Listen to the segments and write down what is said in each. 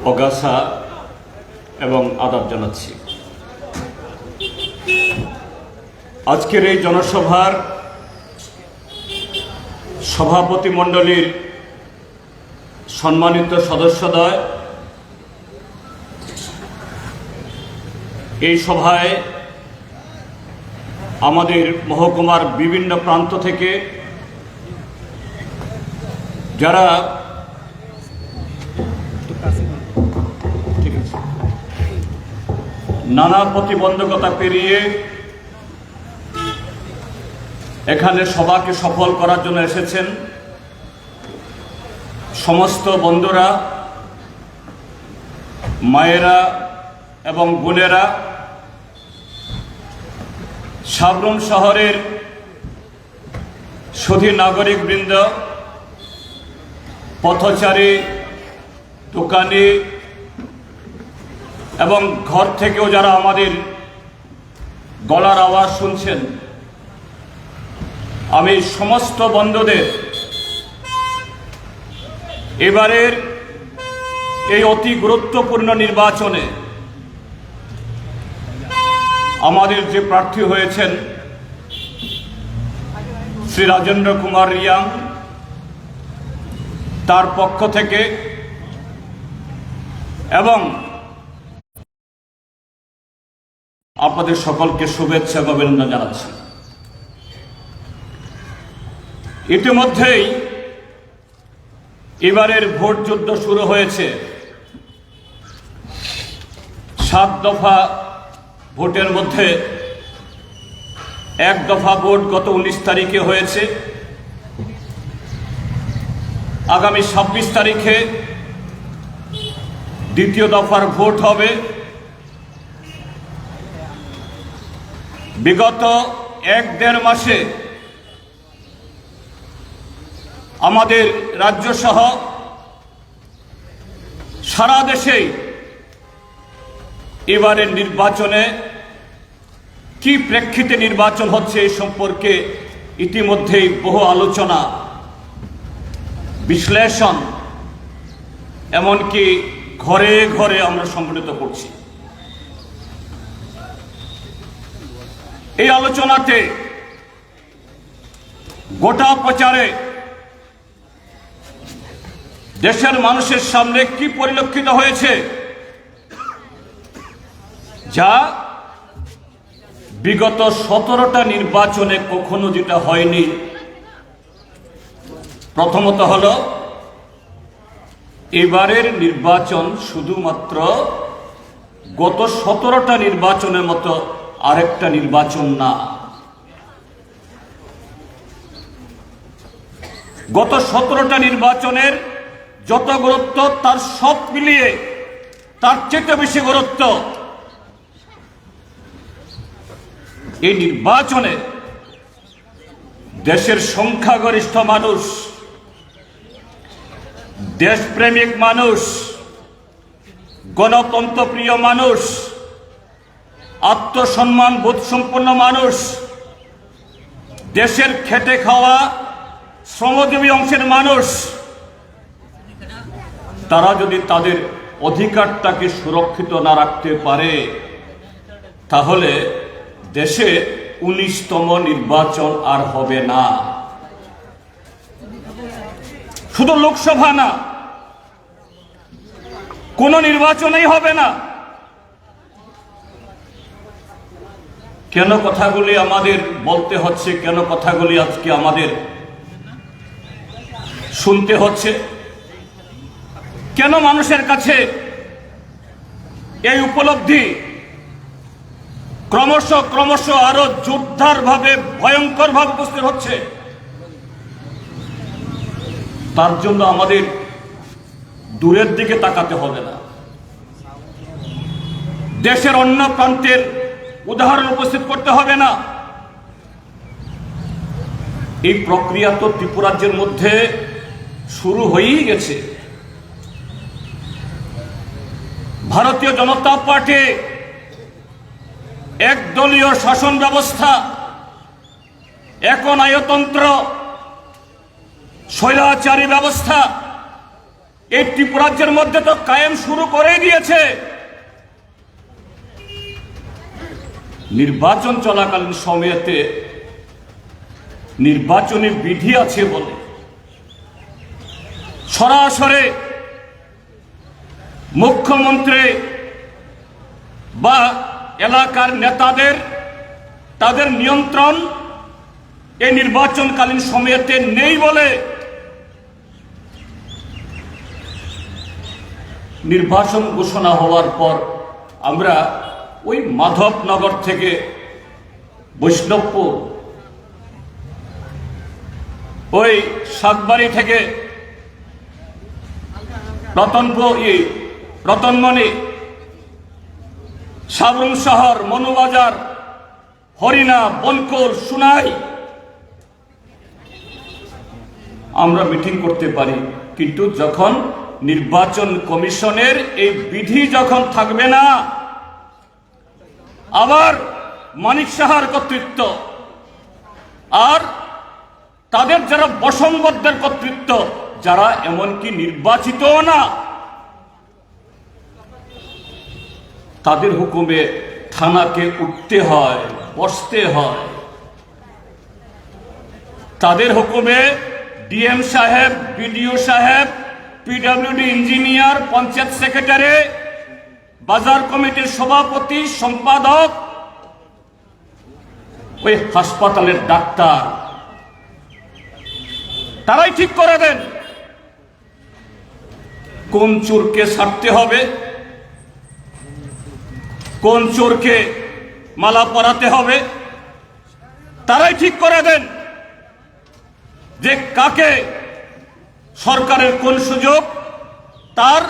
অগাছা এবং আদাব জানাচ্ছি। আজকের এই জনসভার সভাপতি মণ্ডলীর সম্মানিত সদস্যদ্বয়, এই সভায় আমাদের মহকুমার বিভিন্ন প্রান্ত থেকে যারা নানা প্রতিবন্ধকতা পেরিয়ে এখানে সভাকে সফল করার জন্য এসেছেন, সমস্ত বন্ধুরা, মায়েরা এবং বোনেরা, সাবরুম শহরের সুধী নাগরিকবৃন্দ, পথচারী, দোকানি এবং ঘর থেকেও যারা আমাদের গলার আওয়াজ শুনছেন, আমি সমস্ত বন্ধুদের এবারের এই অতি গুরুত্বপূর্ণ নির্বাচনে আমাদের যে প্রার্থী হয়েছেন শ্রী রাজেন্দ্র কুমার রিয়াং, তার পক্ষ থেকে এবং আপনাদের সকলকে শুভেচ্ছা এবং অভিনন্দন জানাচ্ছি। ইতিমধ্যেই এবারের ভোট যুদ্ধ শুরু হয়েছে। 7 দফা ভোটের মধ্যে 1 দফা ভোট গত 19 তারিখে হয়েছে। আগামী 26 তারিখে দ্বিতীয় দফার ভোট হবে। বিগত 1-1.5 মাসে আমাদের রাজ্য সহ সারা দেশেই এবারের নির্বাচনে কি প্রেক্ষিতে নির্বাচন হচ্ছে এই সম্পর্কে ইতিমধ্যেই বহু আলোচনা, বিশ্লেষণ, এমনকি ঘরে ঘরে আমরা সংগঠিত করছি। এই আলোচনাতে গোটা প্রচারে দেশের মানুষের সামনে কি পরিলক্ষিত হয়েছে, যা বিগত 17টা নির্বাচনে কখনো যেটা হয়নি। প্রথমত হলো এবারের নির্বাচন শুধুমাত্র গত 17টা নির্বাচনের মতো আরেকটা নির্বাচন না। গত 17টা নির্বাচনের যত গুরুত্ব, তার সব মিলিয়ে তার চেয়ে বেশি গুরুত্ব এই নির্বাচনে দেশের সংখ্যাগরিষ্ঠ মানুষ, দেশপ্রেমিক মানুষ, গণতন্ত্রপ্রিয় মানুষ, আত্মসম্মান বোধ সম্পন্ন মানুষ, দেশের খেটে খাওয়া শ্রমজীবী অংশের মানুষ, তারা যদি তাদের অধিকারটাকে সুরক্ষিত না রাখতে পারে, তাহলে দেশে 19তম নির্বাচন আর হবে না। শুধু লোকসভা না, কোন নির্বাচনেই হবে না। কেন কথাগুলি আমাদের বলতে হচ্ছে, কেন কথাগুলি আজকে আমাদের শুনতে হচ্ছে, কেন মানুষের কাছে এই উপলব্ধি ক্রমশ আরো জোরদার ভাবে, ভয়ঙ্কর ভাবে উপস্থিত হচ্ছে? তার জন্য আমাদের দূরের দিকে তাকাতে হবে না, দেশের অন্য প্রান্তের উদাহরণ উপস্থিত করতে হবে না। এই প্রক্রিয়া তো ত্রিপুরাজ্যের মধ্যে শুরু হয়েই গেছে। ভারতীয় জনতা পার্টি একদলীয় শাসন ব্যবস্থা, একনায়কতন্ত্র, স্বৈরাচারী ব্যবস্থা এই ত্রিপুরাজ্যের মধ্যে তো কায়েম শুরু করেই দিয়েছে। নির্বাচন চলাকালীন সময়েতে নির্বাচনী বিধি আছে বলে সরাসরি মুখ্যমন্ত্রী বা এলাকার নেতাদের তাদের নিয়ন্ত্রণ এই নির্বাচনকালীন সময়েতে নেই বলে নির্বাচন ঘোষণা হওয়ার পর আমরা ওই মাধবনগর থেকে বৈষ্ণবপুর, ওই শাকবাড়ি থেকে রতনমণি, সাবরুম শহর, মনুবাজার, হরিণা, বনকল, সুনাই আমরা মিটিং করতে পারি, কিন্তু যখন নির্বাচন কমিশনের এই বিধি যখন থাকবে না, আবার মানিক সাহার কর্তৃত্ব আর তাদের যারা বসংবদ্ধের কর্তৃত্ব, যারা এমনকি নির্বাচিত না, তাদের হুকুমে থানাকে উঠতে হয়, বসতে হয়, তাদের হুকুমে ডিএম সাহেব, বিডিও সাহেব, পিডব্লিউডি ইঞ্জিনিয়ার, পঞ্চায়েত সেক্রেটারি, বাজার কমিটির সভাপতি, সম্পাদক, ওই হাসপাতালের ডাক্তার, তারাই ঠিক করে দেন কোন চোরকে ছাড়তে হবে, কোন চোরকে মালা পরাতে হবে। তারাই ঠিক করে দেন যে কাকে সরকারের কোন সুযোগ, তার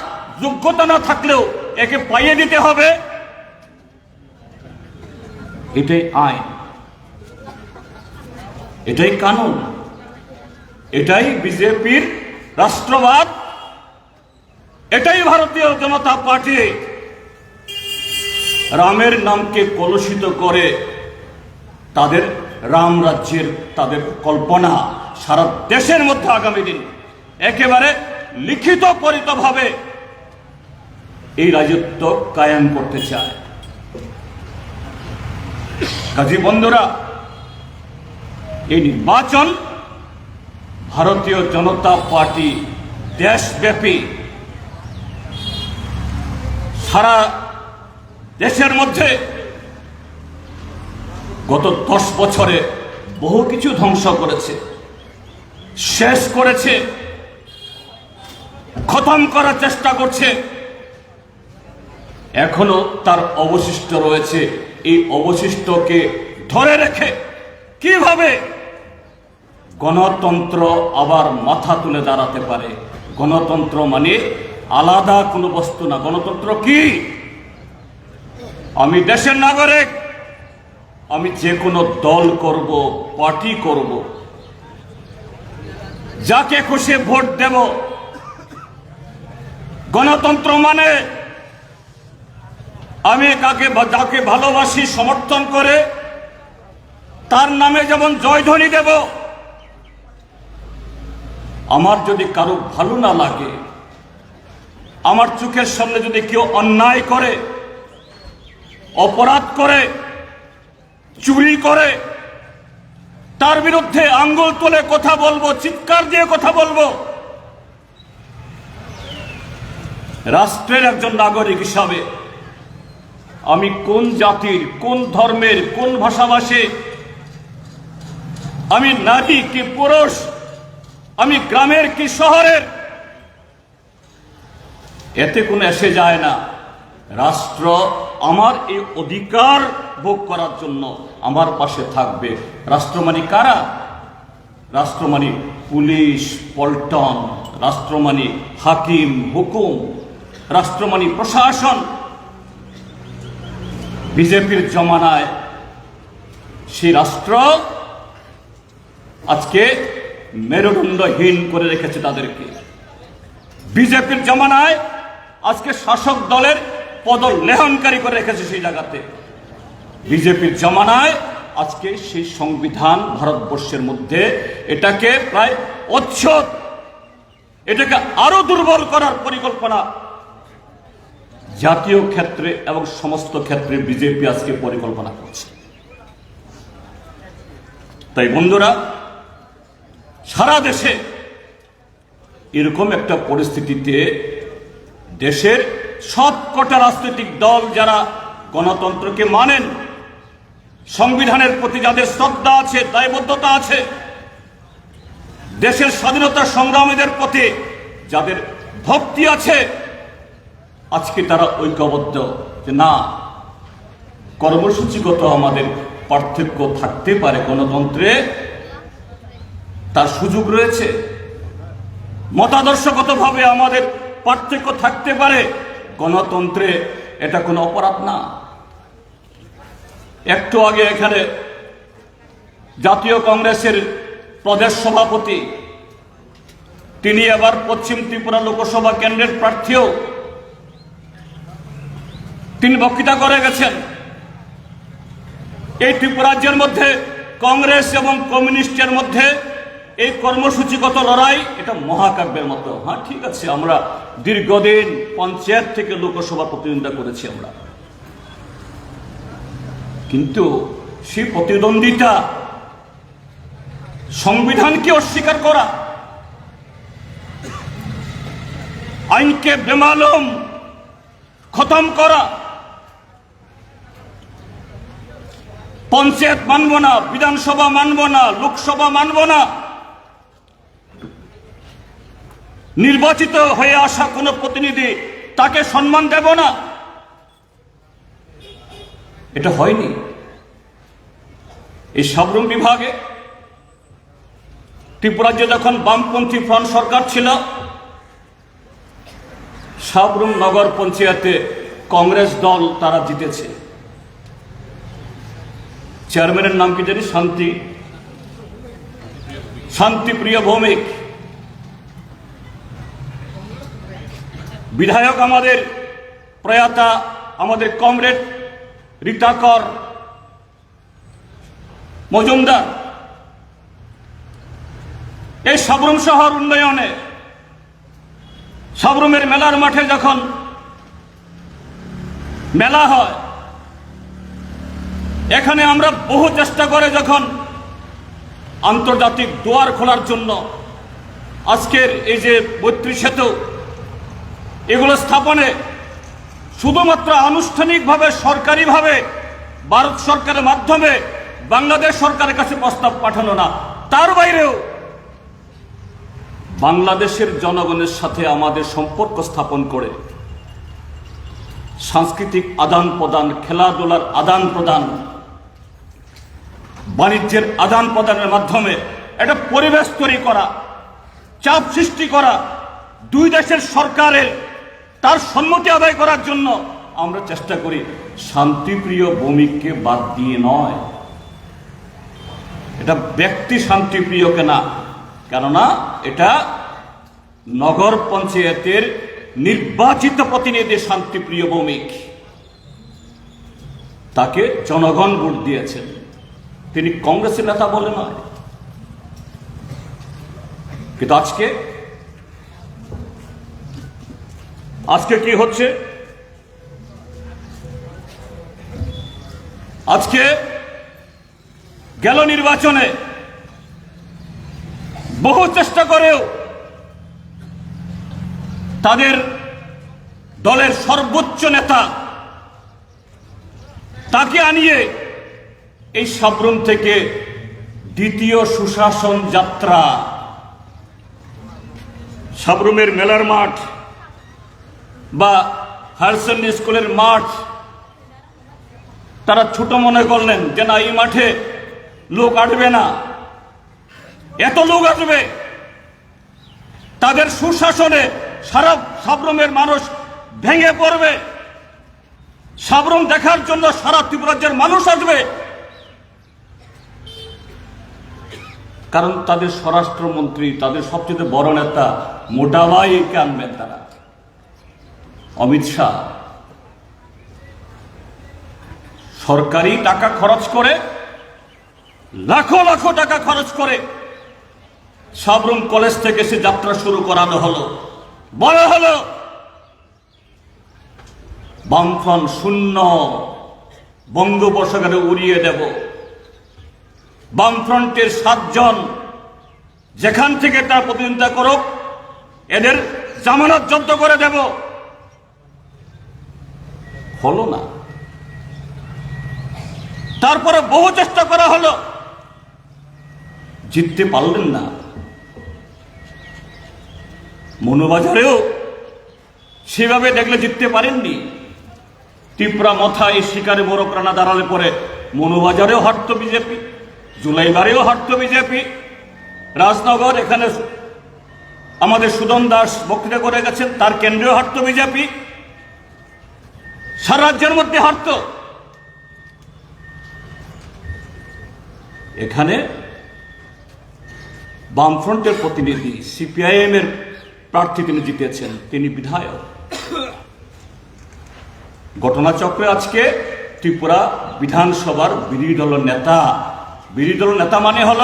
যোগ্যতা না থাকলেও একে পাইয়ে দিতে হবে। এটাই আইন, এটাই কানুন, এটাই বিজেপির রাষ্ট্রবাদ, এটাই ভারতীয় জনতা পার্টি রামের নামকে কলুষিত করে তাদের রাম রাজ্যের তাদের কল্পনা সারা দেশের মধ্যে আগামী দিন একেবারে লিখিত পরিতভাবে এই রাজত্ব কায়েম করতে চায়। কাজী বন্ধুরা, এই নির্বাচন ভারতীয় জনতা পার্টি দেশব্যাপী সারা দেশের মধ্যে গত 10 বছরে বহু কিছু ধ্বংস করেছে, শেষ করেছে, খতম করার চেষ্টা করছে। এখনো তার অবশিষ্ট রয়েছে। এই অবশিষ্টকে ধরে রেখে কিভাবে গণতন্ত্র আবার মাথা তুলে দাঁড়াতে পারে। গণতন্ত্র মানে আলাদা কোনো বস্তু না। গণতন্ত্র কি? আমি দেশের নাগরিক, আমি যে কোনো দল করব, পার্টি করব, যাকে খুশি ভোট দেব। গণতন্ত্র মানে আমি যাকে ভালোবাসি, সমর্থন করে তার নামে যেমন জয়ধ্বনি দেব। আমার যদি কারো ভালো না লাগে, আমার চোখের সামনে যদি কেউ অন্যায় করে, অপরাধ করে, চুরি করে, তার বিরুদ্ধে আঙ্গুল তুলে কথা বলবো, চিৎকার দিয়ে কথা বলবো। রাষ্ট্রের একজন নাগরিক হিসাবে আমি কোন জাতির, কোন ধর্মের, কোন ভাষাভাষী, আমি নারী কি পুরুষ, আমি গ্রামের কি শহরের, এতে কোনো এসে যায় না। রাষ্ট্র আমার এই অধিকার ভোগ করার জন্য আমার পাশে থাকবে। রাষ্ট্র মানে কারা? রাষ্ট্র মানে পুলিশ, পল্টন, রাষ্ট্র মানে হাকিম, হুকুম, রাষ্ট্র মানে প্রশাসন। বিজেপির জমানায় সেই রাষ্ট্র আজকে মেরুদণ্ডহীন করে রেখেছে তাদেরকে। বিজেপির জমানায় আজকে শাসক দলের পদলেহনকারী করে রেখেছে সেই জায়গাতে। বিজেপির জমানায় আজকে সেই সংবিধান ভারতবর্ষের মধ্যে এটাকে প্রায় অচ্ছদ, এটাকে আরো দুর্বল করার পরিকল্পনা জাতীয় ক্ষেত্রে এবং সমস্ত ক্ষেত্রে বিজেপি আজকে পরিকল্পনা করছে। তাই বন্ধুরা, সারা দেশে এরকম একটা পরিস্থিতিতে দেশের সবকটা রাজনৈতিক দল যারা গণতন্ত্রকে মানেন, সংবিধানের প্রতি যাদের শ্রদ্ধা আছে, দায়বদ্ধতা আছে, দেশের স্বাধীনতা সংগ্রামীদের প্রতি যাদের ভক্তি আছে, আজকে তারা ঐক্যবদ্ধ যে না, কর্মসূচিগত আমাদের পার্থক্য থাকতে পারে, গণতন্ত্রে তার সুযোগ রয়েছে, মতাদর্শগতভাবে আমাদের পার্থক্য থাকতে পারে, গণতন্ত্রে এটা কোনো অপরাধ না। একটু আগে এখানে জাতীয় কংগ্রেসের প্রদেশ সভাপতি, তিনি আবার পশ্চিম ত্রিপুরা লোকসভা কেন্দ্রের প্রার্থীও, তিনি বক্তৃতা করে গেছেন এই ত্রিপুরাজ্যের মধ্যে কংগ্রেস এবং কমিউনিস্টের মধ্যে এই কর্মসূচিগত লড়াই এটা মহাকাব্যের মতো। হ্যাঁ, ঠিক আছে, আমরা দীর্ঘদিন পঞ্চায়েত থেকে লোকসভা প্রতিদ্বন্দ্বিতা করেছি আমরা, কিন্তু সেই প্রতিদ্বন্দ্বিতা সংবিধানকে অস্বীকার করা, আইনকে বেমালুম খতম করা, পঞ্চায়েত মানব না, বিধানসভা মানব না, লোকসভা মানব না, নির্বাচিত হয়ে আসা কোন প্রতিনিধি তাকে সম্মান দেব না, এটা হয়নি। এই সাবরুম বিভাগে ত্রিপুরাজ্যে যখন বামপন্থী ফ্রন্ট সরকার ছিল, সাবরুম নগর পঞ্চায়েতে কংগ্রেস দল তারা জিতেছে। চেয়ারম্যানের নাম কি জানি, শান্তিপ্রিয় ভৌমিক। বিধায়ক আমাদের প্রয়াতা, আমাদের কমরেড রীতাকর মজুমদার। এই সাবরুম শহর উন্নয়নে, সাবরুমের মেলার মাঠে যখন মেলা হয়, এখানে আমরা বহু চেষ্টা করে যখন আন্তর্জাতিক দুয়ার খোলার জন্য আজকের এই যে ৩২ সেতু এগুলো স্থাপনে শুধুমাত্র আনুষ্ঠানিকভাবে সরকারিভাবে ভারত সরকারের মাধ্যমে বাংলাদেশ সরকারের কাছে প্রস্তাব পাঠানো না, তার বাইরেও বাংলাদেশের জনগণের সাথে আমাদের সম্পর্ক স্থাপন করে সাংস্কৃতিক আদান প্রদান, খেলাধুলার আদান প্রদান, বাণিজ্যের আদান প্রদানের মাধ্যমে একটা পরিবেশ তৈরি করা, চাপ সৃষ্টি করা, দুই দেশের সরকারের তার সম্মতি আদায় করার জন্য আমরা চেষ্টা করি। শান্তিপ্রিয় ভৌমিককে বাদ দিয়ে নয়, এটা ব্যক্তি শান্তিপ্রিয়কে না, কেননা এটা নগর পঞ্চায়েতের নির্বাচিত প্রতিনিধি শান্তিপ্রিয় ভৌমিক, তাকে জনগণ ভোট দিয়েছেন, তিনি কংগ্রেসের নেতা বলে নয়। কিন্তু আজকে কি হচ্ছে? আজকে গেল নির্বাচনে বহু চেষ্টা করেও তাদের দলের সর্বোচ্চ নেতা তাকে আনিয়ে এই সাবরুম থেকে দ্বিতীয় সুশাসন যাত্রা, সাবরুমের মেলার মাঠ বা হায়ার সেকেন্ডারি স্কুলের মাঠ তারা ছোট মনে করলেন যে না, এই মাঠে লোক আসবে না, এত লোক আসবে, তাদের সুশাসনে সারা সাবরুমের মানুষ ভেঙে পড়বে, সাবরুম দেখার জন্য সারা ত্রিপুরাজ্যের মানুষ আসবে, কারণ তাদের স্বরাষ্ট্রমন্ত্রী, তাদের সবচেয়ে বড় নেতা মোটাভাইকে আনবেন তারা, অমিত শাহ। সরকারি টাকা খরচ করে, লাখো লাখো টাকা খরচ করে সাবরুম কলেজ থেকে সে যাত্রা শুরু করানো হলো, বলা হলো বামফ্রন্ট শূন্য, বঙ্গোপসাগরে উড়িয়ে দেব। বামফ্রন্টের 7 জন যেখান থেকে তার প্রতিদ্বন্দ্বিতা করুক, এদের জামানত জব্দ করে দেব। হলো না। তারপরে বহু চেষ্টা করা হলো, জিততে পারলেন না। মনুবাজারেও সেভাবে দেখলে জিততে পারেননি। ত্রিপুরা মাথায় শিকারে বড় প্রাণা দাঁড়ালে পরে মনুবাজারেও হারত বিজেপি, জুলাইবারেও হারত বিজেপি। রাজনগর এখানে আমাদের সুদন দাস বক্তৃতা করে গেছেন, তার কেন্দ্রেও হারত বিজেপি, সারা রাজ্যের মধ্যে হারত। এখানে বামফ্রন্টের প্রতিনিধি, সিপিআইএম এর প্রার্থী তিনি জিতেছেন, তিনি বিধায়ক। ঘটনাচক্রে আজকে ত্রিপুরা বিধানসভার বিরোধী দলের নেতা, বিরোধী দলের নেতা মানে হল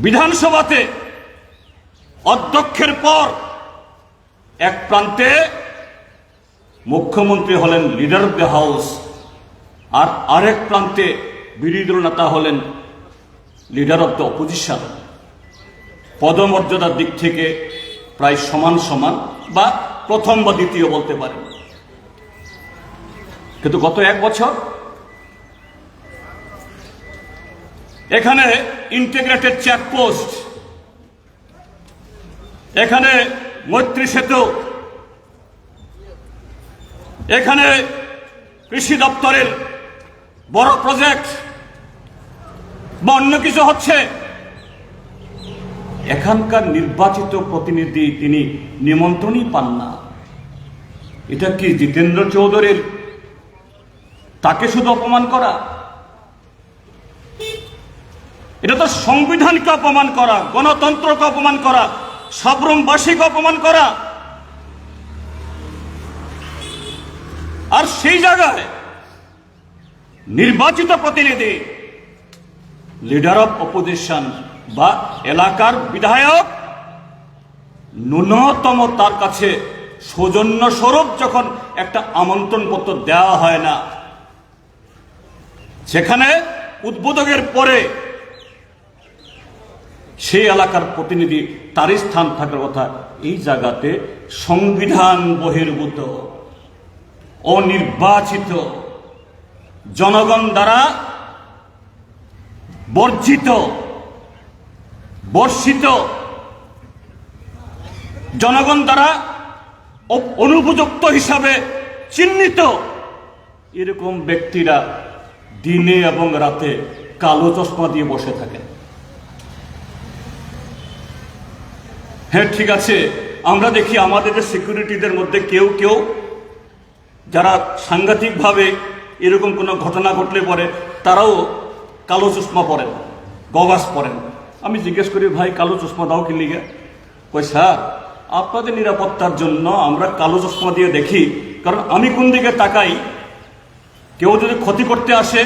বিধানসভাতে অধ্যক্ষের পর এক প্রান্তে মুখ্যমন্ত্রী হলেন লিডার অফ দ্য হাউস, আর আরেক প্রান্তে বিরোধী দল নেতা হলেন লিডার অফ দ্য অপোজিশন। পদমর্যাদার দিক থেকে প্রায় সমান সমান বা প্রথম বা দ্বিতীয় বলতে পারেন। কিন্তু গত 1 বছর এখানে ইন্টিগ্রেটেড চেকপোস্ট, এখানে মৈত্রী সেতু, এখানে কৃষি দপ্তরের বড় প্রজেক্ট বা অন্য কিছু হচ্ছে, এখানকার নির্বাচিত প্রতিনিধি তিনি নিমন্ত্রণই পান না। এটা কি জিতেন্দ্র চৌধুরীর, তাকে শুধু অপমান করা? এটা তো সংবিধানকে অপমান করা, গণতন্ত্রকে অপমান করা, সাবরুমবাসীকে অপমান করা। আর সেই জায়গায় নির্বাচিত প্রতিনিধি, লিডার অফ অপোজিশন বা এলাকার বিধায়ক, ন্যূনতম তার কাছে সৌজন্য স্বরূপ যখন একটা আমন্ত্রণ পত্র দেওয়া হয় না, সেখানে উদ্বোধকের পরে সেই এলাকার প্রতিনিধি তারই স্থান থাকার কথা। এই জায়গাতে সংবিধান বহির্ভূত, অনির্বাচিত, জনগণ দ্বারা বর্জিত, বর্ষিত, জনগণ দ্বারা অনুপযুক্ত হিসাবে চিহ্নিত এরকম ব্যক্তিরা দিনে এবং রাতে কালো চশমা দিয়ে বসে থাকেন। হ্যাঁ, ঠিক আছে, আমরা দেখি আমাদের যে সিকিউরিটিদের মধ্যে কেউ কেউ যারা সাংঘাতিকভাবে এরকম কোনো ঘটনা ঘটলে পরে তারাও কালো চশমা পরেন, গগাস পরেন। আমি জিজ্ঞেস করি, ভাই কালো চশমা দাও কি লিগে? কই স্যার, আপনাদের নিরাপত্তার জন্য আমরা কালো চশমা দিয়ে দেখি, কারণ আমি কোন দিকে তাকাই, কেউ যদি ক্ষতি করতে আসে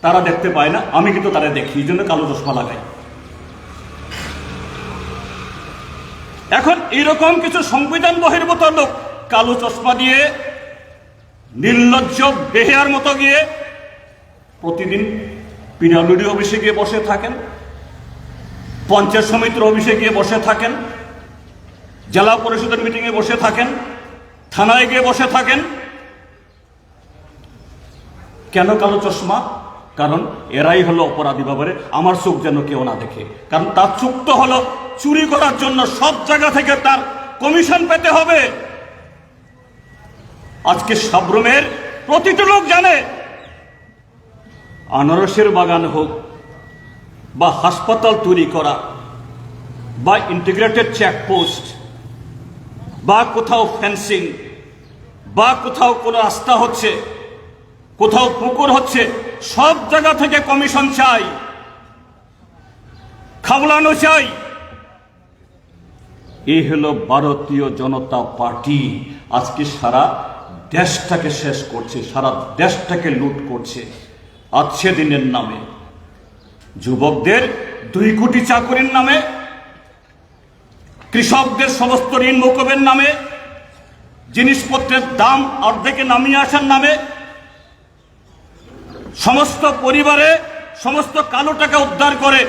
তারা দেখতে পায় না, আমি কিন্তু তারা দেখি, এই জন্য কালো চশমা লাগাই। এখন এরকম কিছু সংবিধান বহির্ভূত লোক কালো চশমা দিয়ে নির্লজ্জ বেহেয়ার মতো গিয়ে প্রতিদিন পিডব্লিউডি অফিসে গিয়ে বসে থাকেন, পঞ্চায়েত সমিতির অফিসে গিয়ে বসে থাকেন, জেলা পরিষদের মিটিংয়ে বসে থাকেন, থানায় গিয়ে বসে থাকেন। কেন কালো চশমা? কারণ এরাই হলো অপরাধী ব্যাপারে, আমার চোখ যেন কেউ না দেখে। কারণ তার চোখ তো হলো চুরি করার জন্য, সব জায়গা থেকে তার কমিশন পেতে হবে। আজকে সাবরুমের প্রতিটি লোক জানে, আনারসের বাগান হোক বা হাসপাতাল তৈরি করা বা ইন্টিগ্রেটেড চেকপোস্ট বা কোথাও ফেন্সিং বা কোথাও কোনো রাস্তা হচ্ছে, কোথাও পুকুর হচ্ছে, সব জায়গা থেকে কমিশন চাই, খাওয়ানো চাই। এই হলো ভারতীয় জনতা পার্টি। আজকে সারা দেশটাকে শেষ করছে, সারা দেশটাকে লুট করছে আজকে দিনের নামে। যুবকদের 2 কোটি চাকরির নামে, কৃষকদের সমস্ত ঋণ মকুবের নামে, জিনিসপত্রের দাম অর্ধেকে নামিয়ে আসার নামে, সমস্ত পরিবারে সমস্ত কালো টাকা উদ্ধার করে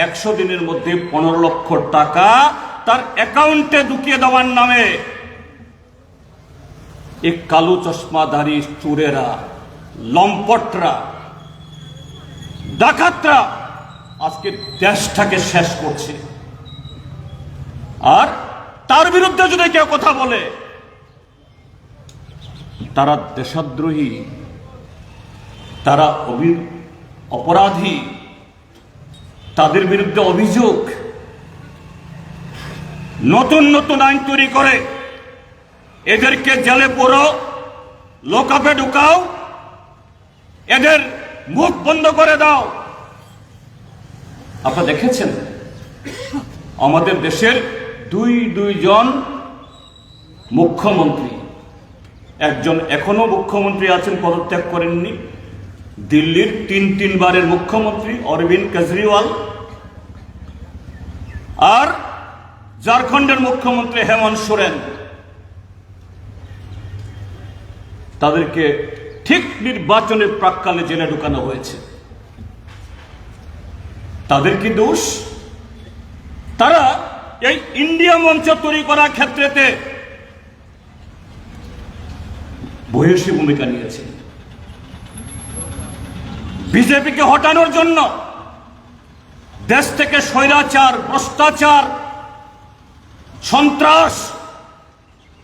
100 দিনের মধ্যে 15 লক্ষ টাকা তার অ্যাকাউন্টে ঢুকিয়ে দেওয়ার নামে এই কালো চশমাধারী চোরেরা, লম্পটরা, ডাকাতরা আজকে দেশটাকে শেষ করছে। আর তার বিরুদ্ধে যদি কেউ কথা বলে তারা দেশদ্রোহী, তারা অপরাধী, তাদের বিরুদ্ধে অভিযোগ, নতুন নতুন আইন তৈরি করে এদেরকে জেলে পুরো, লকআপে ঢুকাও, এদের মুখ বন্ধ করে দাও। আপনারা দেখেছেন আমাদের দেশের দুইজন মুখ্যমন্ত্রী, একজন এখনো মুখ্যমন্ত্রী আছেন, পদত্যাগ করেননি, দিল্লির 3 বারের মুখ্যমন্ত্রী অরবিন্দ কেজরিওয়াল, আর ঝাড়খণ্ডের মুখ্যমন্ত্রী হেমন্ত সোরেন। তাদেরকে ঠিক নির্বাচনের প্রাক্কালে জেলে ঢুকানো হয়েছে। তাদের কি দোষ? তারা এই ইন্ডিয়া মঞ্চ তৈরি করার ক্ষেত্রেতে ভূয়সী ভূমিকা নিয়েছে। বিজেপিকে হটানোর জন্য, দেশ থেকে স্বৈরাচার, ভ্রষ্টাচার, সন্ত্রাস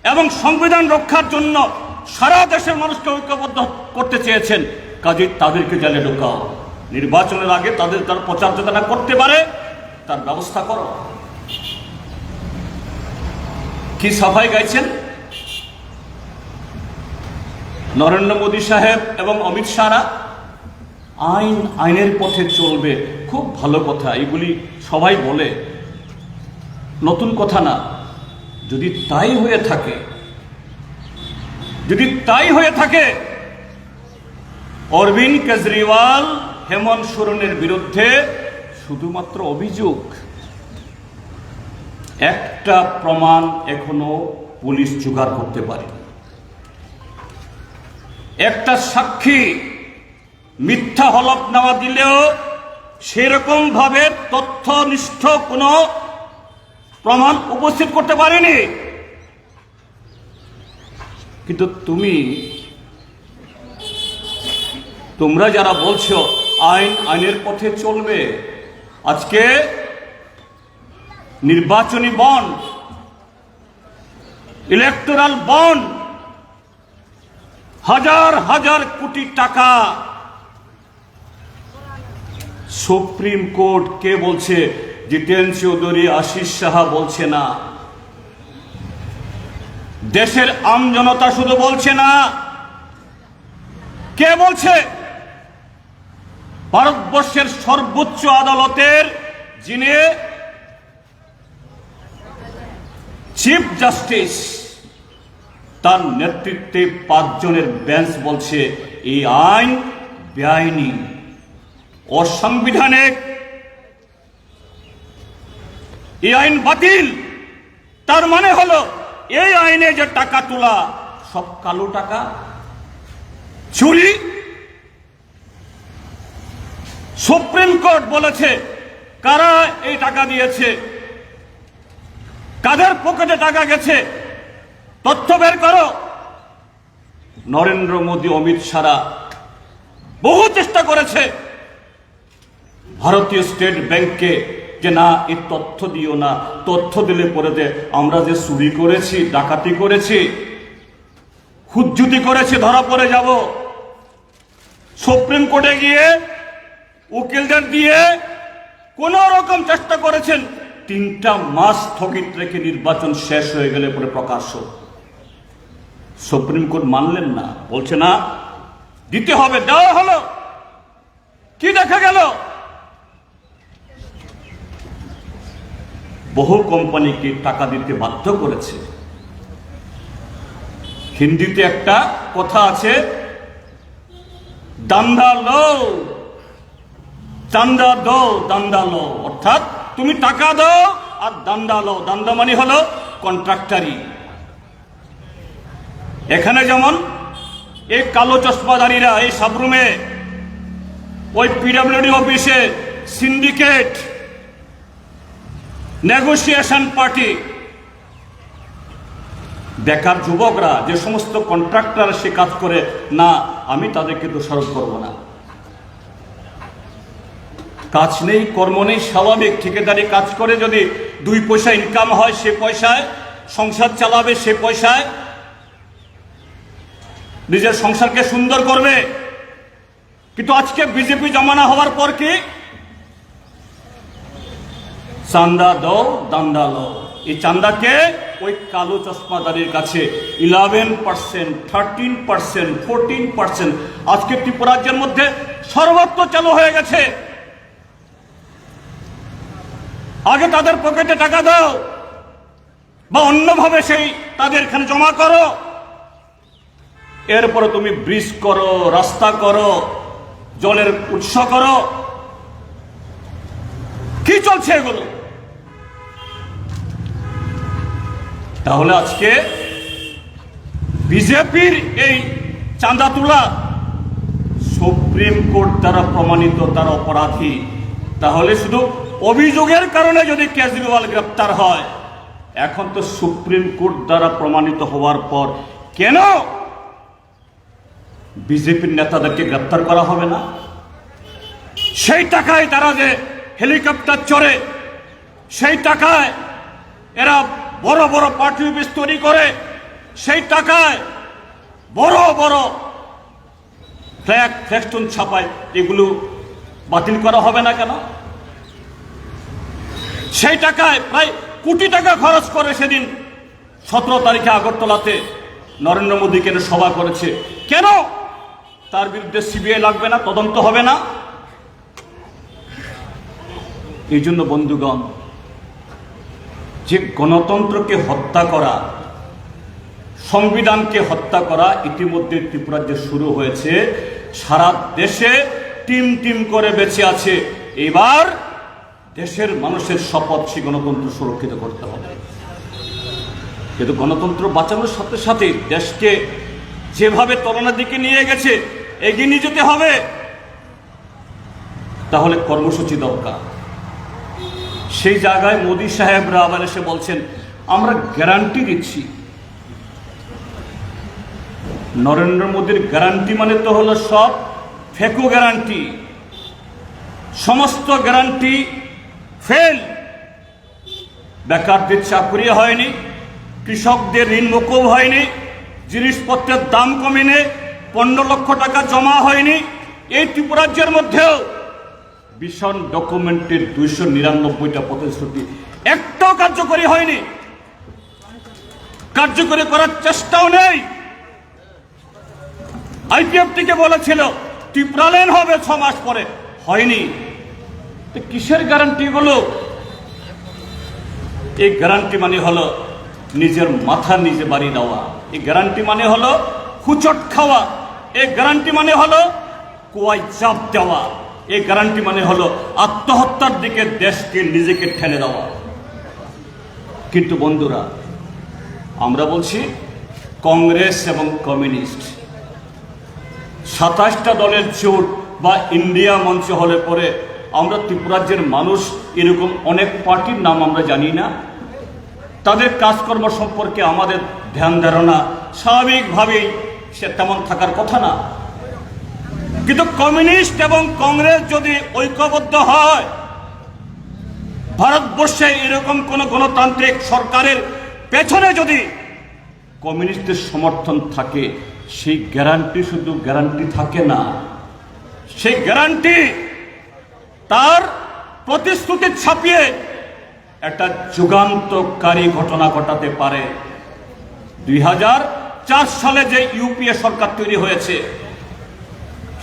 এবং সংবিধান রক্ষার জন্য সারা দেশের মানুষকে ঐক্যবদ্ধ করতে চেয়েছেন। কাজে তাদেরকে জেলে ঢোকাও, নির্বাচনের আগে তাদের তার প্রচার যাতে না করতে পারে তার ব্যবস্থা করো। কি সাফাই গাইছেন নরেন্দ্র মোদী সাহেব এবং অমিত শাহরা? আইনের পথে চলবে, খুব ভালো কথা, এগুলি সবাই বলে, নতুন কথা না। যদি তাই হয়ে থাকে অরবিন্দ কেজরিওয়াল, হেমন্ত সোরেনের বিরুদ্ধে শুধুমাত্র অভিযোগ, একটা প্রমাণ এখনো পুলিশ জোগাড় করতে পারে। একটা সাক্ষী মিথ্যা হলফনামা দিলেও সেরকম ভাবে তথ্যনিষ্ঠ কোনো প্রমাণ উপস্থিত করতে পারেনি। কিন্তু তোমরা যারা বলছো আইনের পথে চলবে, আজকে নির্বাচনী বন্ড, ইলেকটোরাল বন্ড, হাজার হাজার কোটি টাকা সুপ্রিম কোর্ট কে বলছে? জিতেন চৌধুরী, আশিস সাহা বলছে না, দেশের আমজনতা শুধু বলছে না, কে বলছে? ভারতবর্ষের সর্বোচ্চ আদালতের যিনি চিফ জাস্টিস, তার নেতৃত্বে 5 জনের বেঞ্চ বলছে এই আইন বেআইনি, অসাংবিধানিক, এই আইন বাতিল। তার মানে হলো এই আইনে যে টাকা তোলা সব কালো টাকা, চুরি। সুপ্রিম কোর্ট বলেছে কারা এই টাকা দিয়েছে, কাদের পকেটে টাকা গেছে, তথ্য বের করো। নরেন্দ্র মোদী, অমিত শাহরা বহু চেষ্টা করেছে ভারতীয় স্টেট ব্যাংককে যে না, এই তথ্য দিও না, তথ্য দিলে পরে যে আমরা যে চুরি করেছি, ডাকাতি করেছি, হুজ্জুতি করেছি, ধরা পড়ে যাব। সুপ্রিম কোর্টে গিয়ে উকিলদের দিয়ে কোন রকম চেষ্টা করেছেন, 3টা মাস স্থগিত রেখে নির্বাচন শেষ হয়ে গেলে পরে প্রকাশ্য। সুপ্রিম কোর্ট মানলেন না, বলছে না দিতে হবে, দেওয়া হলো। কি দেখা গেল? বহু কোম্পানিকে টাকা দিতে বাধ্য করেছে। হিন্দিতে একটা কথা আছে, দান্ধা লো চান্দা দো দান্দা লো, অর্থাৎ তুমি টাকা দাও আর দান্দা লো। দান্দা মানে হলো কন্ট্রাক্টারি। এখানে যেমন এই কালো চশমাধারীরা এই সাবরুমে ওই পিডব্লিউডি অফিসে সিন্ডিকেট, নেগোসিয়েশন পার্টি, বেকার যুবকরা যে সমস্ত কন্ট্রাক্টর সে কাজ করে না, আমি তাদেরকে দোষারোপ করব না। কাজ নেই, কর্ম নেই, স্বাভাবিক ঠিকাদারি কাজ করে যদি 2 পয়সা ইনকাম হয়, সে পয়সায় সংসার চালাবে, সে পয়সায় নিজের সংসারকে সুন্দর করবে। কিন্তু আজকে বিজেপি জমানা হওয়ার পর কি চান্দা দাও দান্দা লো, এই চান্দাকে ওই কালো চশমাদারির কাছে 11%, 13%, 14% আজকে ত্রিপুরা রাজ্যের মধ্যে সর্বত্র চালু হয়ে গেছে। আগে তাদের পকেটে টাকা দাও বা অন্যভাবে সেই তাদের এখানে জমা করো, এরপরে তুমি ব্রিজ করো, রাস্তা করো, জলের উৎস করো। কি চলছে এগুলো? তাহলে আজকে বিজেপির এই চাঁদা তোলা সুপ্রিম কোর্ট দ্বারা প্রমাণিত, তার অপরাধী। তাহলে শুধু অভিযোগের কারণে যদি কেজরিওয়াল গ্রেপ্তার হয়, এখন তো সুপ্রিম কোর্ট দ্বারা প্রমাণিত হওয়ার পর কেন বিজেপির নেতাদেরকে গ্রেপ্তার করা হবে না? সেই টাকায় তারা যে হেলিকপ্টার চড়ে, সেই টাকায় এরা বড় বড় পার্টি অফিস তৈরি করে, সেই টাকায় বড় বড় ফ্ল্যাগ ফেস্টুন ছাপায়, এগুলো বাতিল করা হবে না কেন? সেই টাকায় প্রায় কোটি টাকা খরচ করে সেদিন 17 তারিখে আগরতলাতে নরেন্দ্র মোদী কেন সভা করেছে, কেন তার বিরুদ্ধে সিবিআই লাগবে না, তদন্ত হবে না? এই জন্য বন্ধুগণ, যে গণতন্ত্রকে হত্যা করা, সংবিধানকে হত্যা করা ইতিমধ্যে ত্রিপুরাজ্যে শুরু হয়েছে। সারা দেশে টিম টিম করে বেঁচে আছে। এবার দেশের মানুষের শপথ, সে গণতন্ত্র সুরক্ষিত করতে হবে। কিন্তু গণতন্ত্র বাঁচানোর সাথে সাথে দেশকে যেভাবে তলনার দিকে নিয়ে গেছে এগিয়ে নিয়ে যেতে হবে। তাহলে কর্মসূচি দরকার। সেই জায়গায় মোদী সাহেবরা আবার এসে বলছেন আমরা গ্যারান্টি দিচ্ছি। নরেন্দ্র মোদীর গ্যারান্টি মানে তো হলো সব ফেকো গ্যারান্টি, সমস্ত গ্যারান্টি ফেল। বেকারদের চাকরি হয়নি, কৃষকদের ঋণ মকুব হয়নি, জিনিসপত্রের দাম কমেনি, 15 লক্ষ টাকা জমা হয়নি। এই ত্রিপুরাজ্যের মধ্যেও ভীষণ ডকুমেন্টের 299টা প্রতিশ্রুতি একটাও কার্যকরী হয়নি, কার্যকরী করার চেষ্টাও নেই। আইপিএফটিকে বলেছিল ত্রিপুরা লেন হবে 6 মাস পরে, হয়নি। কিসের গ্যারান্টি হলো? এই গ্যারান্টি মানে হলো নিজের মাথা নিজে বাড়ি দেওয়া, এই গ্যারান্টি মানে হলো হুচট খাওয়া, এই গ্যারান্টি মানে হলো কুয়ায় চাপ দেওয়া, এই গ্যারান্টি মানে হলো আত্মহত্যার দিকে দেশকে নিজেকে ঠেলে দেওয়া। কিন্তু বন্ধুরা, আমরা বলছি কংগ্রেস এবং কমিউনিস্ট 27টা দলের জোট বা ইন্ডিয়া মঞ্চ হলে পরে আমরা ত্রিপুরাজ্যের মানুষ এরকম অনেক পার্টির নাম আমরা জানি না, তাদের কাজকর্ম সম্পর্কে আমাদের ধ্যান ধারণা স্বাভাবিকভাবেই সে তেমন থাকার কথা না। কিন্তু কমিউনিস্ট এবং কংগ্রেস যদি ঐক্যবদ্ধ হয়, ভারতবর্ষে এরকম কোন গণতান্ত্রিক সরকারের পেছনে যদি কমিউনিস্টের সমর্থন থাকে, সেই গ্যারান্টি শুধু গ্যারান্টি থাকে না, সেই গ্যারান্টি তার প্রতিশ্রুতি ছাপিয়ে একটা যুগান্তকারী ঘটনা ঘটাতে পারে। 2004 সালে যে ইউপিএ সরকার তৈরি হয়েছে,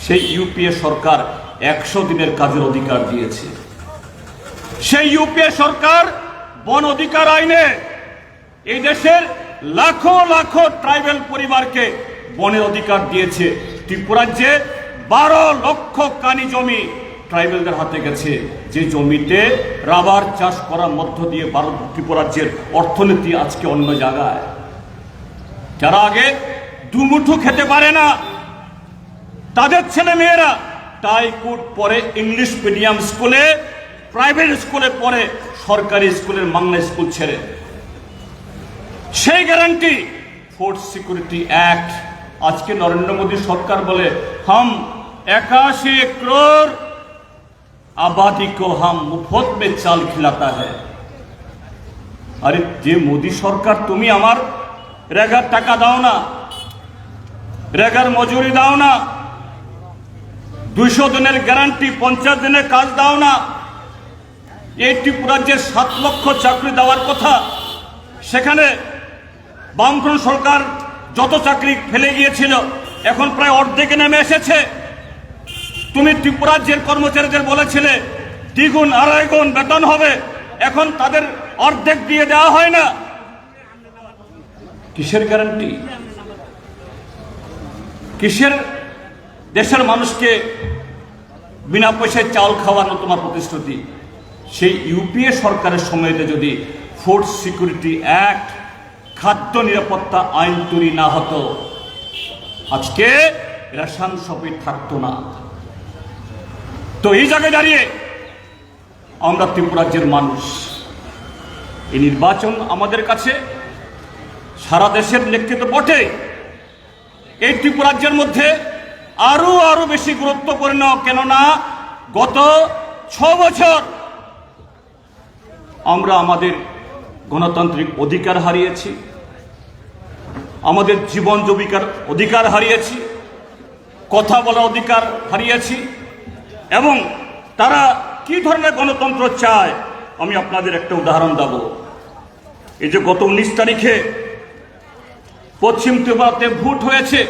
সেই ইউপিএ সরকার 100 দিনের কাজের অধিকার দিয়েছে। সেই ইউপিএ সরকার বন অধিকার আইনে এই দেশের লাখো লাখো ট্রাইবেল পরিবারকে বনের অধিকার দিয়েছে। ত্রিপুরাজ্যে 12 লক্ষ কানি জমি ট্রাইবেলদের হাতে গেছে, যে জমিতে রাবার চাষ করার মধ্য দিয়ে ভারত ত্রিপুরা রাজ্যের অর্থনীতি আজকে অন্য জায়গায়। যারা আগে দুমুঠো খেতে পারে না, তাদের ছেলে মেয়েরা টাইকুট পরে ইংলিশ মিডিয়াম স্কুলে, প্রাইভেট স্কুলে পড়ে, সরকারি স্কুলের বাংলা স্কুল ছেড়ে। সেই গ্যারান্টি ফুড সিকিউরিটি অ্যাক্ট। আজকে নরেন্দ্র মোদী সরকার বলে হাম 81 करोड़ आबादी को हम मुफ्त में चाल खिलाता है। আরে যে মোদী সরকার, তুমি আমার রেগার টাকা দাও না, রেগার মজুরি দাও না, 200 দিনের গ্যারান্টি 50 দিনের কাজ দাও না, এই ত্রিপুরা রাজ্যের 7 লক্ষ চাকরি দেওয়ার কথা, সেখানে বামফ্রন্ট সরকার যত চাকরি ফেলে গিয়েছিল এখন প্রায় অর্ধেকে নেমে এসেছে। তুমি ত্রিপুরা রাজ্যের কর্মচারীদের বলেছিলে দ্বিগুণ আড়াই গুণ বেতন হবে, এখন তাদের অর্ধেক দিয়ে দেওয়া হয় না। কিসের গ্যারান্টি? কিসের দেশের মানুষকে বিনা পয়সায় চাল খাওয়ানো তোমার প্রতিশ্রুতি? সেই ইউপিএ সরকারের সময়তে যদি ফুড সিকিউরিটি অ্যাক্ট, খাদ্য নিরাপত্তা আইন তৈরি না হতো, আজকে রেশন শপে থাকতো না। তো এই জায়গায় দাঁড়িয়ে আমরা ত্রিপুরা রাজ্যের মানুষ, এই নির্বাচন আমাদের কাছে সারা দেশের নেতৃত্ব বটে, এই ত্রিপুরা রাজ্যের মধ্যে আরো বেশি গুরুত্বপূর্ণ। কেননা গত 6 বছর আমরা আমাদের গণতান্ত্রিক অধিকার হারিয়েছি, আমাদের জীবন জীবিকার অধিকার হারিয়েছি, কথা বলার অধিকার হারিয়েছি। এবং তারা কি ধরনের গণতন্ত্র চায় আমি আপনাদের একটা উদাহরণ দেব। এই যে গত 19 তারিখে পশ্চিম ত্রিপুরাতে ভোট হয়েছে,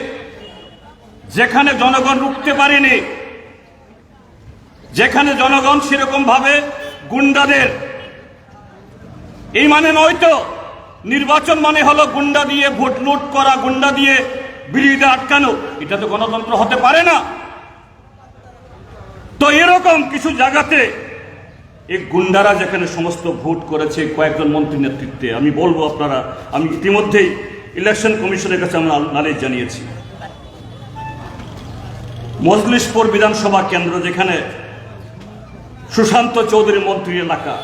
যেখানে জনগণ রুখতে পারেনি, যেখানে জনগণ সেরকম ভাবে গুন্ডাদের, এই মানে নয় তো নির্বাচন মানে হলো গুন্ডা দিয়ে ভোট লুট করা, গুন্ডা দিয়ে বিরোধীদের আটকানো, এটা তো গণতন্ত্র হতে পারে না। তো এরকম কিছু জায়গাতে এই গুন্ডারা যেখানে সমস্ত ভোট করেছে কয়েকজন মন্ত্রীর নেতৃত্বে, আমি বলবো আপনারা, আমি ইতিমধ্যেই ইলেকশন কমিশনের কাছে আমরা নালিশ জানিয়েছি। মজলিশপুর বিধানসভা কেন্দ্র, যেখানে সুশান্ত চৌধুরী মন্ত্রীর এলাকা,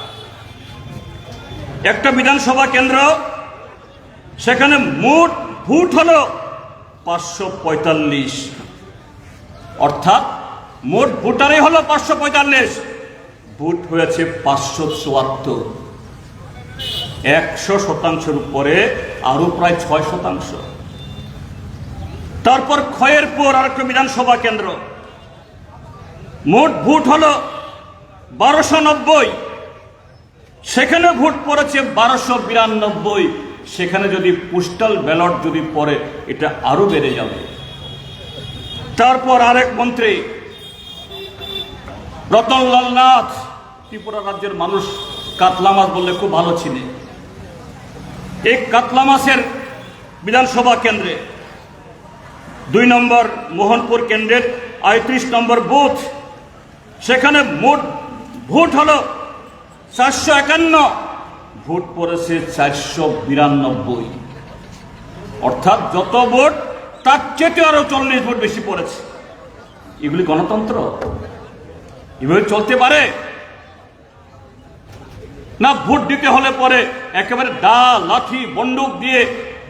একটা বিধানসভা কেন্দ্র, সেখানে মোট ভোট হলো 545, অর্থাৎ মোট ভোটারই হলো 545, ভোট হয়েছে 574, 100% উপরে আরো প্রায় 6%। তারপর খয়েরপুর আরেকটা বিধানসভা কেন্দ্র, মোট ভোট হলো 1290, সেখানে ভোট পড়েছে 1292। সেখানে যদি পোস্টাল ব্যালট যদি পড়ে এটা আরো বেড়ে যাবে। তারপর আরেক মন্ত্রী রতনলাল নাথ, ত্রিপুরা রাজ্যের মানুষ কাতলা মাছ বললে খুব ভালো চিনে, এই কাতলা মাছের বিধানসভা কেন্দ্রে 2 নম্বর মোহনপুর কেন্দ্রের 38 নম্বর বুথ, সেখানে মোট ভোট হলো 451, ভোট পড়েছে 492, অর্থাৎ যত ভোট তার চেয়ে আরো 40 ভোট বেশি পড়েছে। এগুলি গণতন্ত্র? এভাবে চলতে পারে না? ভোট দিতে হলে পরে একেবারে দা লাঠি বন্দুক দিয়ে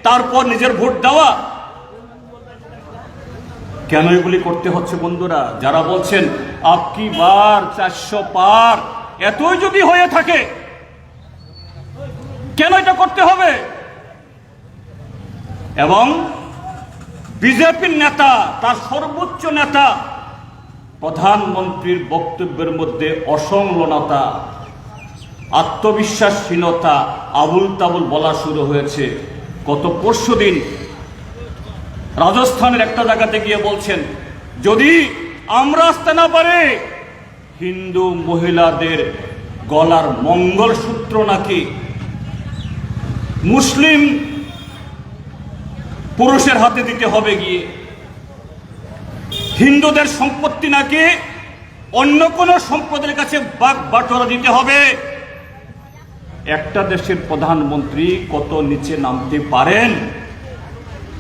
তারপর নিজের ভোট দেওয়া। কেন এগুলি করতে হচ্ছে বন্ধুরা? যারা বলছেন আপকি বার 400 পার, এতই যদি হয়ে থাকে কেন এটা করতে হবে? এবং বিজেপির নেতা, তার সর্বোচ্চ নেতা, প্রধানমন্ত্রীর বক্তব্যের মধ্যে অসংলগ্নতা, আত্মবিশ্বাসহীনতা, আবুল তাবুল বলা শুরু হয়েছে। গত পরশুদিন রাজস্থানের একটা জায়গাতে গিয়ে বলছেন যদি আমরা আসতে না পারি, হিন্দু মহিলাদের গলার মঙ্গলসূত্র নাকি মুসলিম পুরুষের হাতে দিতে হবে গিয়ে, হিন্দুদের সম্পত্তি নাকি অন্য কোন সম্পদের কাছে বাগ বাটোয়ারা দিতে হবে। একটা দেশের প্রধানমন্ত্রী কত নিচে নামতে পারেন,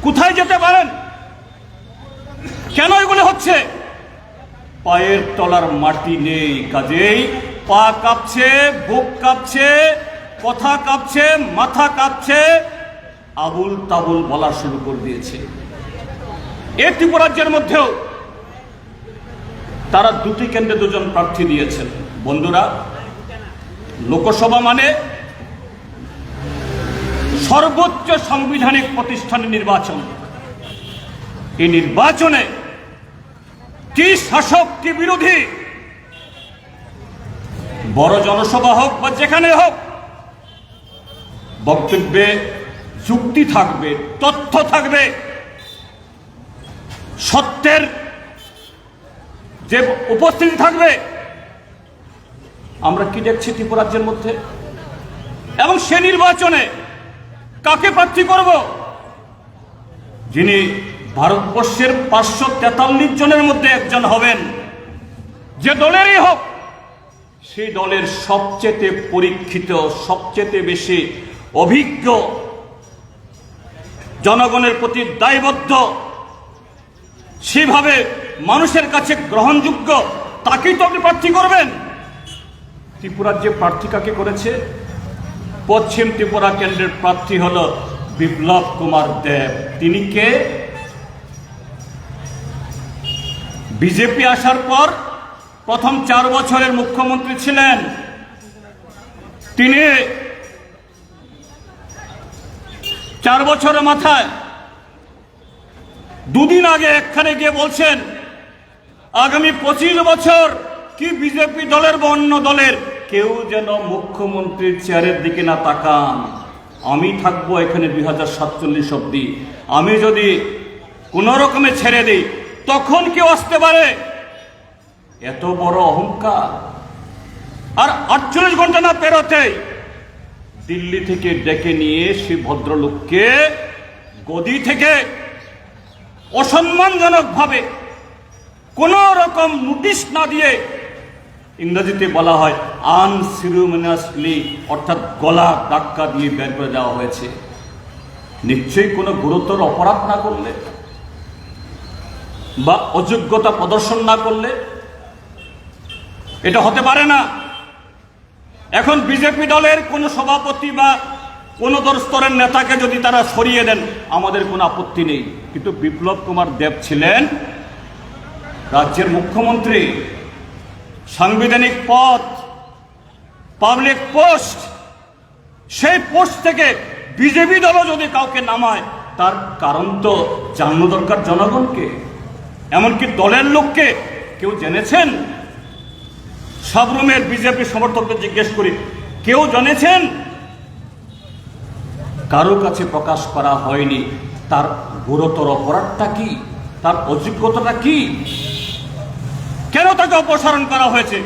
কোথায় যেতে পারেন? কেন এগুলো হচ্ছে? পায়ের তলার মাটি নেই, কাজেই পা কাঁপছে, বুক কাঁপছে, কথা কাঁপছে, মাথা কাঁপছে, আবুল তাবুল বলা শুরু করে দিয়েছে। এই ত্রিপুরা রাজ্যের মধ্যেও তারা দুটি কেন্দ্রে দুজন প্রার্থী দিয়েছেন। বন্ধুরা, লোকসভা মানে সর্বোচ্চ সাংবিধানিক প্রতিষ্ঠানের নির্বাচন। এই নির্বাচনে কি শাসক কি বিরোধী, বড় জনসভা হোক বা যেখানে হোক, বক্তব্যে যুক্তি থাকবে, তথ্য থাকবে, সত্যের যে উপস্থিতি থাকবে। আমরা কি দেখছি ত্রিপুরা রাজ্যের মধ্যে? এবং সে নির্বাচনে কাকে প্রার্থী করব? যিনি ভারতবর্ষের 543 জনের মধ্যে একজন হবেন, যে দলেরই হোক, সেই দলের সবচেয়ে পরীক্ষিত, সবচেয়ে বেশি অভিজ্ঞ, জনগণের প্রতি দায়বদ্ধ, সেভাবে মানুষের কাছে গ্রহণযোগ্য, তাকেই তো আপনি প্রার্থী করবেন। ত্রিপুরার যে প্রার্থী কাকে করেছে? পশ্চিম ত্রিপুরা কেন্দ্রের প্রার্থী হল বিপ্লব কুমার দেব। তিনি কে? বিজেপি আসার পর প্রথম 4 বছরের মুখ্যমন্ত্রী ছিলেন। তিনি 4 বছরের মাথায় দুদিন আগে এখানে গিয়ে বলছেন, আগামী 25 বছর কি বিজেপি দলের বা অন্য দলের কেউ যেন মুখ্যমন্ত্রীর চেয়ারের দিকে না তাকান, আমি থাকবো এখানে 2047 অব্দি। আমি যদি কোনো রকমে ছেড়ে দিই তখন কেউ আসতে পারে। এত বড় অহংকার। আর 48 ঘন্টা না পেরোতেই দিল্লি থেকে ডেকে নিয়ে সেই ভদ্রলোককে গদি থেকে অসম্মানজনক ভাবে কোন রকম নোটিশ না দিয়ে, ইংরেজিতে বলা হয় আনসিরিমনিয়াসলি, অর্থাৎ গলা ধাক্কা দিয়ে বের করে দেওয়া হয়েছে। নিশ্চয়ই কোনো গুরুতর অপরাধ না করলে বা অযোগ্যতা প্রদর্শন না করলে এটা হতে পারে না। এখন বিজেপি দলের কোন সভাপতি বা কোন স্তরের নেতাকে যদি তারা সরিয়ে দেন, আমাদের কোনো আপত্তি নেই। কিন্তু বিপ্লব কুমার দেব ছিলেন রাজ্যের মুখ্যমন্ত্রী, সাংবিধানিক পদ, পাবলিক পোস্ট। সেই পোস্ট থেকে বিজেপি দলও যদি কাউকে নামায়, তার কারণ তো জানানো দরকার জনগণকে, এমনকি দলের লোককে। কেউ জেনেছেন? সাবরুমের বিজেপি সমর্থকদের জিজ্ঞেস করি, কেউ জেনেছেন? কারো কাছে প্রকাশ করা হয়নি তার গুরুতর অপরাধটা কি, তার অযোগ্যতাটা কি, কেন তাকে অপসারণ করা হয়েছে।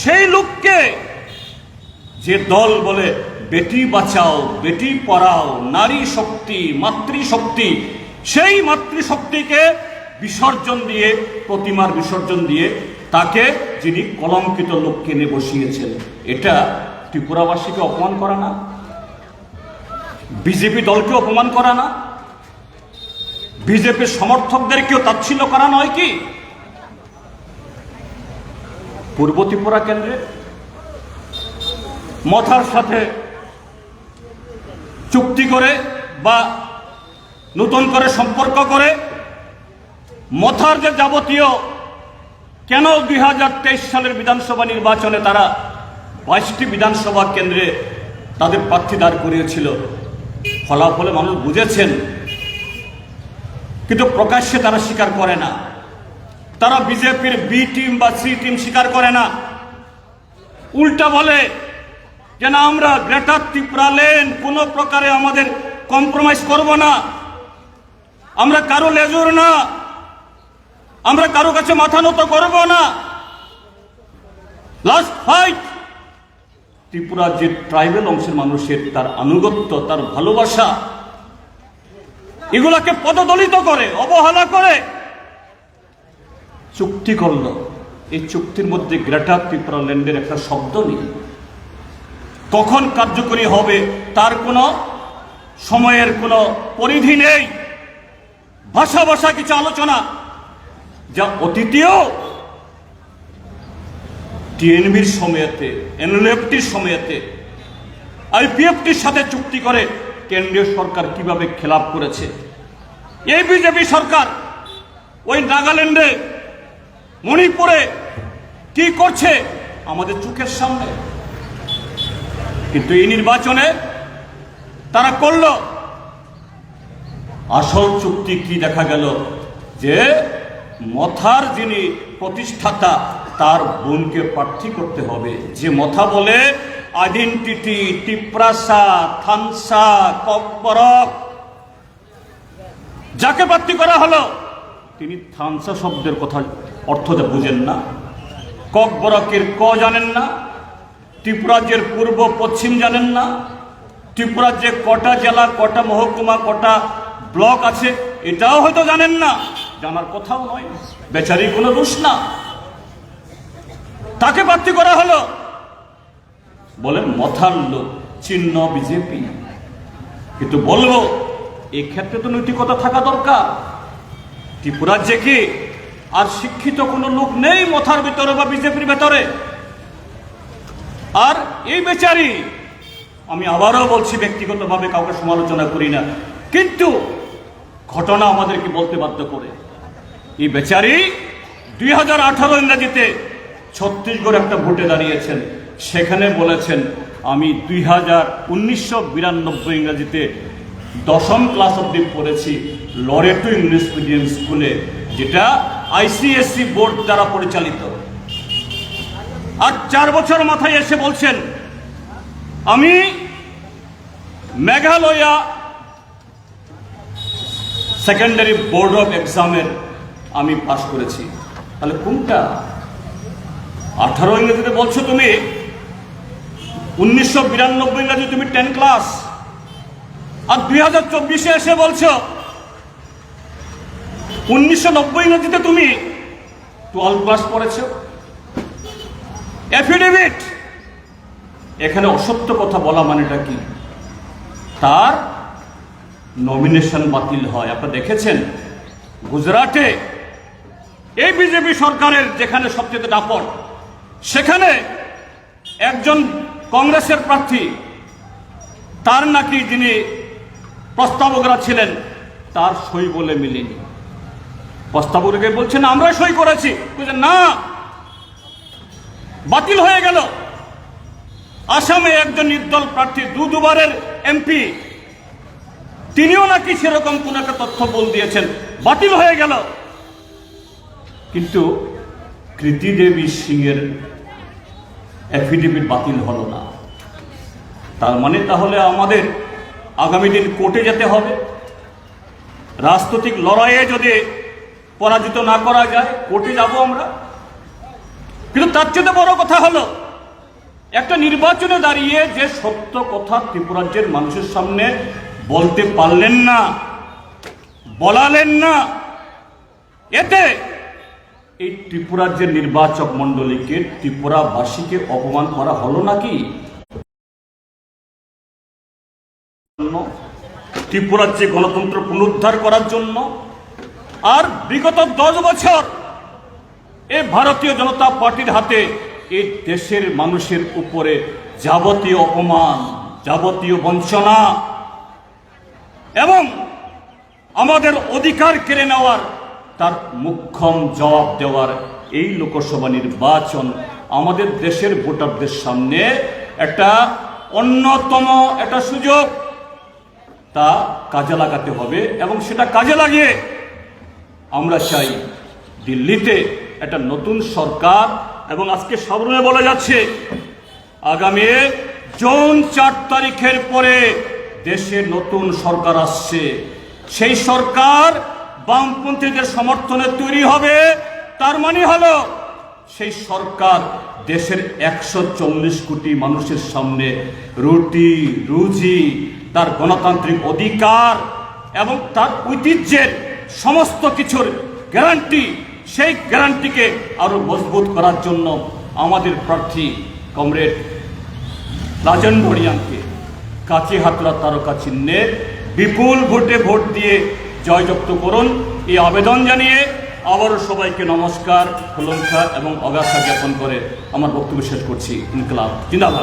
সেই লোককে যে দল বলে বেটি বাঁচাও, বেটি পড়াও, নারী শক্তি, মাতৃশক্তি, সেই মাতৃশক্তিকে বিসর্জন দিয়ে, প্রতিমার বিসর্জন দিয়ে তাকে যিনি কলঙ্কিত লোককে এনে বসিয়েছেন, এটা ত্রিপুরাবাসীকে অপমান করা না? বিজেপি দলকে অপমান করা না? বিজেপির সমর্থকদেরকেও তাচ্ছিল্য করা নয় কি? পূর্ব ত্রিপুরা কেন্দ্রে মথার সাথে চুক্তি করে বা নতুন করে সম্পর্ক করে মথার যে যাবতীয়, কেন 2023 সালের বিধানসভা নির্বাচনে তারা 22টি বিধানসভা কেন্দ্রে তাদের প্রার্থী দাঁড় করিয়েছিল, ফলাফলে মানুষ বুঝেছেন, কিন্তু প্রকাশ্যে তারা স্বীকার করে না। তারা বিজেপির বি টিম বা সি টিম স্বীকার করে না, উল্টা বলে যে না, আমরা গ্রেটার ত্রিপুরা লেন কোনো প্রকারে আমাদের কম্প্রোমাইজ করব না, আমরা কারো লেজুর না, আমরা কারো কাছে মাথা নত করব না। লাস্ট ফাইট ত্রিপুরা যে ট্রাইবেল অংশের মানুষের তার আনুগত্য, তার ভালোবাসা, এগুলাকে পদদলিত করে, অবহেলা করে চুক্তি করল এই চুক্তির মধ্যে গ্রেটার ত্রিপুরা ল্যান্ডের একটা শব্দ নেই। কখন কার্যকরী হবে তার কোনো সময়ের কোনো পরিধি নেই। ভাষা ভাষা কিছু আলোচনা যা অতীতেও টিএনবির সময়েতে, এনএলএফটির সময়েতে, আইপিএফটির সাথে চুক্তি করে কেন্দ্রীয় সরকার কিভাবে খেলাপ করেছে। এই বিজেপি সরকার ওই নাগাল্যান্ডে, মণিপুরে কি করছে আমাদের চোখের সামনে। কিন্তু এই নির্বাচনে তারা করল আসল চুক্তি কি দেখা গেল, যে মথার যিনি প্রতিষ্ঠাতা তার বোনকে প্রার্থী করতে হবে। যে মথা বলে আইডেন্টিটি, টিপ্রাসা, থানসা, ককবরক, যাকে প্রার্থী করা হলো তিনি থানসা শব্দের কথা অর্থটা বুঝেন না, ককবরকের ক জানেন না, ত্রিপুরাজ্যের পূর্ব পশ্চিম জানেন না, ত্রিপুরাজ্যে কটা জেলা, কটা মহকুমা, কটা ব্লক আছে এটাও হয়তো জানেন না, জানার কথাও নয়। বেচারি কোনো দোষ না, তাকে প্রার্থী করা হলো। বলেন মথার লোক, চিহ্ন বিজেপি। কিন্তু বলবো এই ক্ষেত্রে তো নৈতিকতা থাকা দরকার। ত্রিপুরাজ্যে কি আর শিক্ষিত কোনো লোক নেই মথার ভিতরে বা বিজেপির ভেতরে? আর এই বেচারি, আমি আবারও বলছি, ব্যক্তিগতভাবে কাউকে সমালোচনা করি না, কিন্তু ঘটনা আমাদেরকে বলতে বাধ্য করে। এই বেচারি 2018 ইংরেজিতে ছত্তিশগড় একটা ভোটে দাঁড়িয়েছেন, সেখানে বলেছেন আমি 1992 ইংরেজিতে 10ম ক্লাস অব্দি পড়েছি লরেটো ইংলিশ মিডিয়াম স্কুলে, যেটা আইসিএসসি বোর্ড দ্বারা পরিচালিত। আর 4 বছর মাথায় এসে বলছেন আমি মেঘালয়া সেকেন্ডারি বোর্ড অফ এক্সামের আমি পাশ করেছি। তাহলে কোনটা? 18 ইংরেজিতে বলছো তুমি, 1992 ইংরেজি তুমি 10 ক্লাস, আর 2024 এসে বলছো 1990 ইংরেজিতে তুমি 12 ক্লাস পড়েছো। এফিডেভিট। এখানে অসত্য কথা বলা মানেটা কি? তার নমিনেশন বাতিল হয়। আপনারা দেখেছেন গুজরাটে এই বিজেপি সরকারের যেখানে সবচেয়ে দাপট, সেখানে একজন কংগ্রেসের প্রার্থী, তার নাকি যিনি প্রস্তাবকরা ছিলেন তার সই বলে মিলেনি। প্রস্তাবককে বলছেন আমরা সই করেছি, বলছেন না, বাতিল হয়ে গেল। আসামে একজন নির্দল প্রার্থী, দুবারের এমপি, তিনিও নাকি সেরকম কোন একটা তথ্য বল দিয়েছেন, বাতিল হয়ে গেল। কিন্তু কৃতি দেবী সিং এর এফিডেভিট বাতিল হলো না। তার মানে তাহলে আমাদের আগামী দিন কোর্টে যেতে হবে। রাজনৈতিক লড়াইয়ে যদি পরাজিত না করা যায়, কোর্টে যাব আমরা। কিন্তু তার চেয়ে বড় কথা হলো, একটা নির্বাচনে দাঁড়িয়ে যে সত্য কথা ত্রিপুরাজ্যের মানুষের সামনে বলতে পারলেন না, বলালেন না, এতে এই ত্রিপুরাজ্যের নির্বাচক মণ্ডলীকে, ত্রিপুরাবাসীকে অপমান করা হলো নাকি? ত্রিপুরাজ্যে গণতন্ত্র পুনরুদ্ধার করার জন্য। আর বিগত 10 বছর এই ভারতীয় জনতা পার্টির হাতে এই দেশের মানুষের উপরে যাবতীয় অপমান, যাবতীয় বঞ্চনা এবং আমাদের অধিকার কেড়ে নেওয়ার, তার মুখ্যম জবাব দেওয়ার এই লোকসভা নির্বাচন আমাদের দেশের ভোটারদের সামনে একটা অন্যতম একটা সুযোগ। তা কাজে লাগাতে হবে এবং সেটা কাজে লাগিয়ে আমরা চাই দিল্লিতে একটা নতুন সরকার। এবং আজকে সাবরুমে বলা যাচ্ছে আগামী জুন 4 তারিখের পরে দেশে নতুন সরকার আসছে। সেই সরকার বামপন্থীদের সমর্থনে তৈরি হবে। তার মানে হলো সেই সরকার দেশের 140 কোটি মানুষের সামনে রুটি রুজি, তার গণতান্ত্রিক অধিকার এবং তার ঐতিহ্যের সমস্ত কিছুর গ্যারান্টি সেই গ্যারান্টিকে আরো মজবুত করার জন্য আমাদের প্রার্থী কমরেড রাজন ভরিয়ানকে কাছে হাতড়া তারকা চিহ্নে বিপুল ভোটে ভোট দিয়ে জয়যুক্ত করুন, এই আবেদন জানিয়ে আবারও সবাইকে নমস্কার, প্রশংসা এবং অগাছা জ্ঞাপন করে আমার বক্তব্য শেষ করছি। ইনকলাব জিন্দাবাদ।